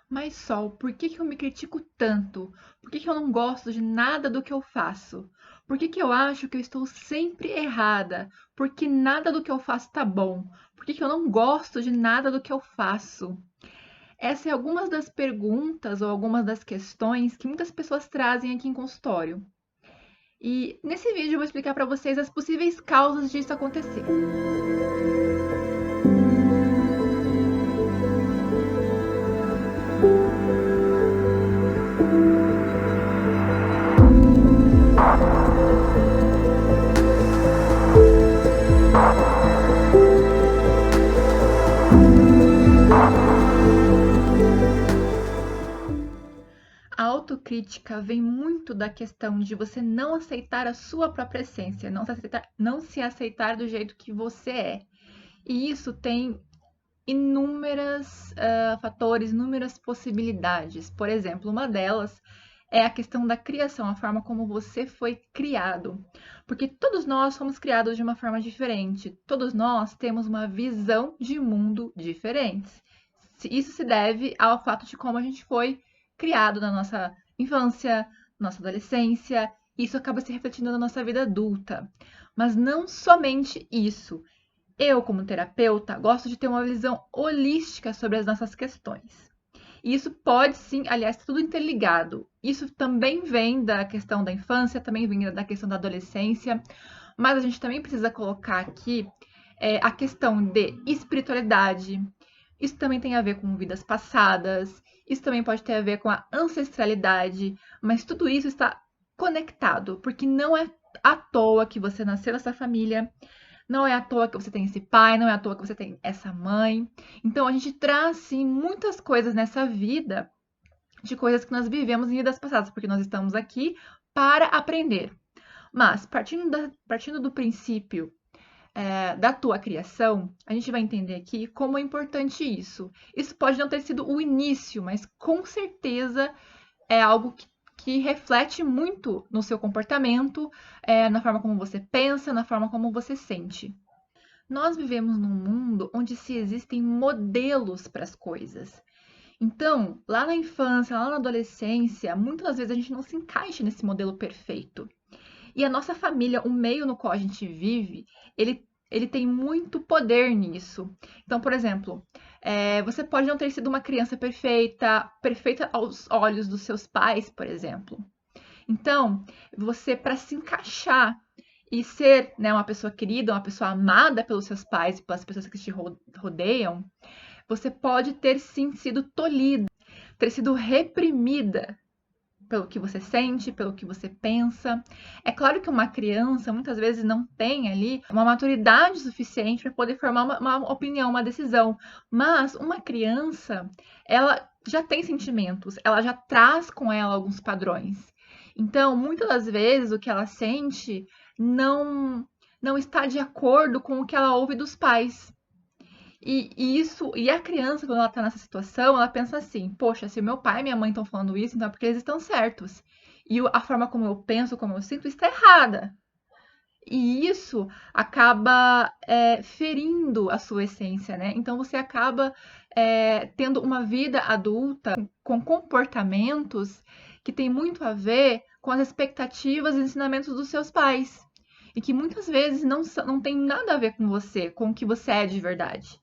Mas, Sol, por que que eu me critico tanto? Por que que eu não gosto de nada do que eu faço? Por que que eu acho que eu estou sempre errada? Por que nada do que eu faço tá bom? Por que que eu não gosto de nada do que eu faço? Essas são algumas das perguntas ou algumas das questões que muitas pessoas trazem aqui em consultório. E nesse vídeo eu vou explicar para vocês as possíveis causas disso acontecer. A autocrítica vem muito da questão de você não aceitar a sua própria essência, não se aceitar do jeito que você é. E isso tem inúmeros fatores, inúmeras possibilidades. Por exemplo, uma delas é a questão da criação, a forma como você foi criado. Porque todos nós somos criados de uma forma diferente, todos nós temos uma visão de mundo diferente. Isso se deve ao fato de como a gente foi criado na nossa infância, nossa adolescência, isso acaba se refletindo na nossa vida adulta. Mas não somente isso. Eu, como terapeuta, gosto de ter uma visão holística sobre as nossas questões. E isso pode sim, aliás, tudo interligado. Isso também vem da questão da infância, também vem da questão da adolescência, mas a gente também precisa colocar aqui a questão de espiritualidade. Isso também tem a ver com vidas passadas, isso também pode ter a ver com a ancestralidade, mas tudo isso está conectado, porque não é à toa que você nasceu nessa família, não é à toa que você tem esse pai, não é à toa que você tem essa mãe. Então a gente traz sim muitas coisas nessa vida, de coisas que nós vivemos em vidas passadas, porque nós estamos aqui para aprender. Mas partindo do princípio da tua criação, a gente vai entender aqui como é importante isso. Isso pode não ter sido o início, mas com certeza é algo que reflete muito no seu comportamento, na forma como você pensa, na forma como você sente. Nós vivemos num mundo onde se existem modelos para as coisas. Então, lá na infância, lá na adolescência, muitas vezes a gente não se encaixa nesse modelo perfeito. E a nossa família, o meio no qual a gente vive, ele tem muito poder nisso. Então, por exemplo, você pode não ter sido uma criança perfeita, perfeita aos olhos dos seus pais, por exemplo. Então, você, para se encaixar e ser, né, uma pessoa querida, uma pessoa amada pelos seus pais e pelas pessoas que te rodeiam, você pode ter sim sido tolhida, ter sido reprimida pelo que você sente, pelo que você pensa. É claro que uma criança muitas vezes não tem ali uma maturidade suficiente para poder formar uma opinião, uma decisão, mas uma criança, ela já tem sentimentos, ela já traz com ela alguns padrões. Então, muitas das vezes o que ela sente não está de acordo com o que ela ouve dos pais. E a criança, quando ela tá nessa situação, ela pensa assim: poxa, se o meu pai e minha mãe estão falando isso, então é porque eles estão certos. E a forma como eu penso, como eu sinto, está errada. E isso acaba ferindo a sua essência, né? Então você acaba tendo uma vida adulta com comportamentos que tem muito a ver com as expectativas e ensinamentos dos seus pais. E que muitas vezes não tem nada a ver com você, com o que você é de verdade.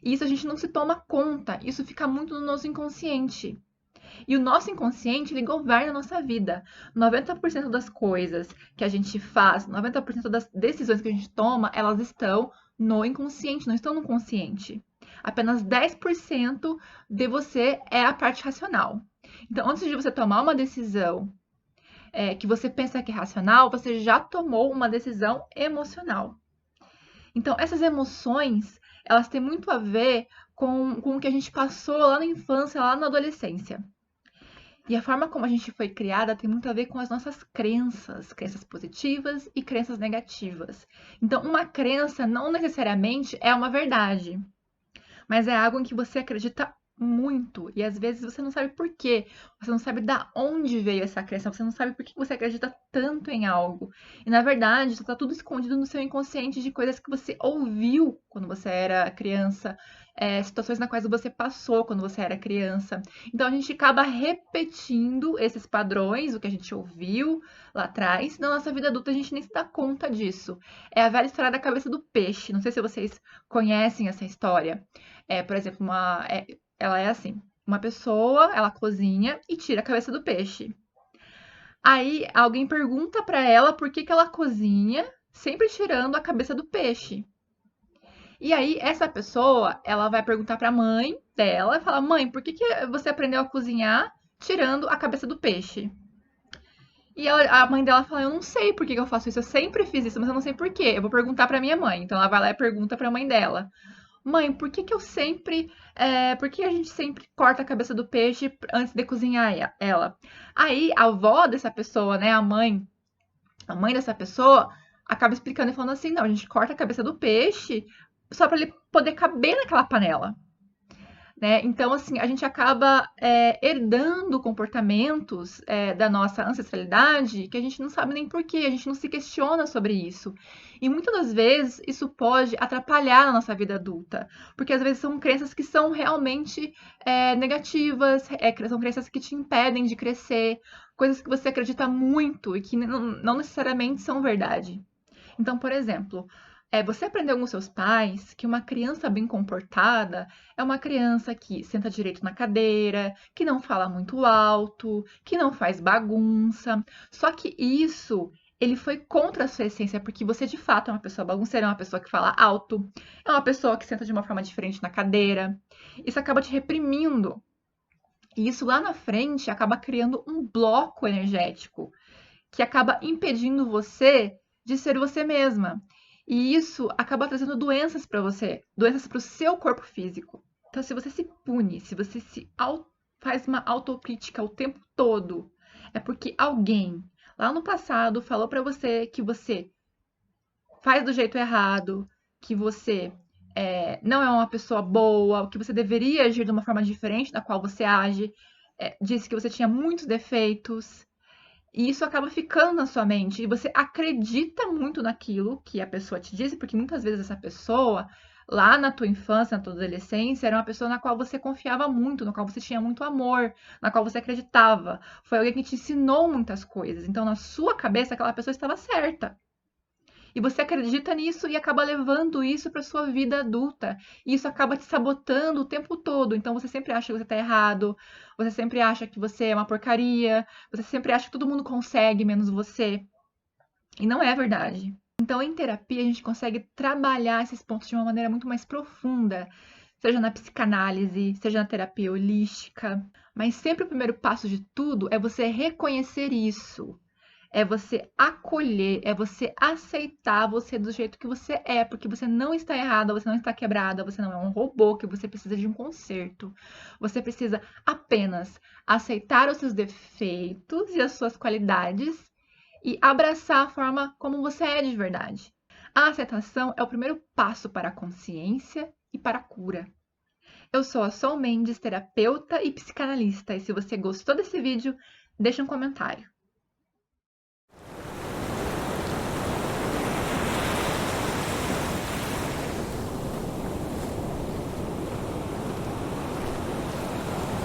E isso a gente não se toma conta, isso fica muito no nosso inconsciente. E o nosso inconsciente, ele governa a nossa vida. 90% das coisas que a gente faz, 90% das decisões que a gente toma, elas estão no inconsciente, não estão no consciente. Apenas 10% de você é a parte racional. Então, antes de você tomar uma decisão que você pensa que é racional, você já tomou uma decisão emocional. Então, essas emoções, elas têm muito a ver com o que a gente passou lá na infância, lá na adolescência. E a forma como a gente foi criada tem muito a ver com as nossas crenças, crenças positivas e crenças negativas. Então, uma crença não necessariamente é uma verdade, mas é algo em que você acredita muito e às vezes você não sabe por quê, você não sabe da onde veio essa crença, você não sabe por que você acredita tanto em algo. E na verdade, está tudo escondido no seu inconsciente de coisas que você ouviu quando você era criança, situações nas quais você passou quando você era criança. Então a gente acaba repetindo esses padrões, o que a gente ouviu lá atrás. Na nossa vida adulta a gente nem se dá conta disso. É a velha história da cabeça do peixe. Não sei se vocês conhecem essa história. Por exemplo, ela é assim: uma pessoa, ela cozinha e tira a cabeça do peixe. Aí alguém pergunta pra ela por que que ela cozinha, sempre tirando a cabeça do peixe. E aí essa pessoa, ela vai perguntar pra mãe dela e falar: "Mãe, por que que você aprendeu a cozinhar tirando a cabeça do peixe?" E a mãe dela fala: "Eu não sei por que que eu faço isso, eu sempre fiz isso, mas eu não sei por quê. Eu vou perguntar pra minha mãe." Então ela vai lá e pergunta pra mãe dela: "Mãe, por que que por que a gente sempre corta a cabeça do peixe antes de cozinhar ela?" Aí a avó dessa pessoa, né, a mãe dessa pessoa acaba explicando e falando assim: "Não, a gente corta a cabeça do peixe só para ele poder caber naquela panela." Né? Então, assim, a gente acaba herdando comportamentos da nossa ancestralidade que a gente não sabe nem por quê, a gente não se questiona sobre isso. E muitas das vezes isso pode atrapalhar na nossa vida adulta, porque às vezes são crenças que são realmente negativas, são crenças que te impedem de crescer, coisas que você acredita muito e que não necessariamente são verdade. Então, por exemplo, você aprendeu com seus pais que uma criança bem comportada é uma criança que senta direito na cadeira, que não fala muito alto, que não faz bagunça. Só que isso, ele foi contra a sua essência, porque você de fato é uma pessoa bagunceira, é uma pessoa que fala alto, é uma pessoa que senta de uma forma diferente na cadeira. Isso acaba te reprimindo. E isso lá na frente acaba criando um bloco energético que acaba impedindo você de ser você mesma. E isso acaba trazendo doenças para você, doenças para o seu corpo físico. Então, se você se pune, se você faz uma autocrítica o tempo todo, é porque alguém lá no passado falou para você que você faz do jeito errado, que você não é uma pessoa boa, que você deveria agir de uma forma diferente da qual você age, disse que você tinha muitos defeitos. E isso acaba ficando na sua mente. E você acredita muito naquilo que a pessoa te disse, porque muitas vezes essa pessoa, lá na tua infância, na tua adolescência, era uma pessoa na qual você confiava muito, na qual você tinha muito amor, na qual você acreditava. Foi alguém que te ensinou muitas coisas. Então, na sua cabeça, aquela pessoa estava certa. E você acredita nisso e acaba levando isso para sua vida adulta. E isso acaba te sabotando o tempo todo. Então você sempre acha que você está errado, você sempre acha que você é uma porcaria, você sempre acha que todo mundo consegue menos você. E não é verdade. Então, em terapia, a gente consegue trabalhar esses pontos de uma maneira muito mais profunda, seja na psicanálise, seja na terapia holística. Mas sempre o primeiro passo de tudo é você reconhecer isso. É você acolher, é você aceitar você do jeito que você é, porque você não está errada, você não está quebrada, você não é um robô que você precisa de um conserto. Você precisa apenas aceitar os seus defeitos e as suas qualidades e abraçar a forma como você é de verdade. A aceitação é o primeiro passo para a consciência e para a cura. Eu sou a Sol Mendes, terapeuta e psicanalista, e se você gostou desse vídeo, deixa um comentário.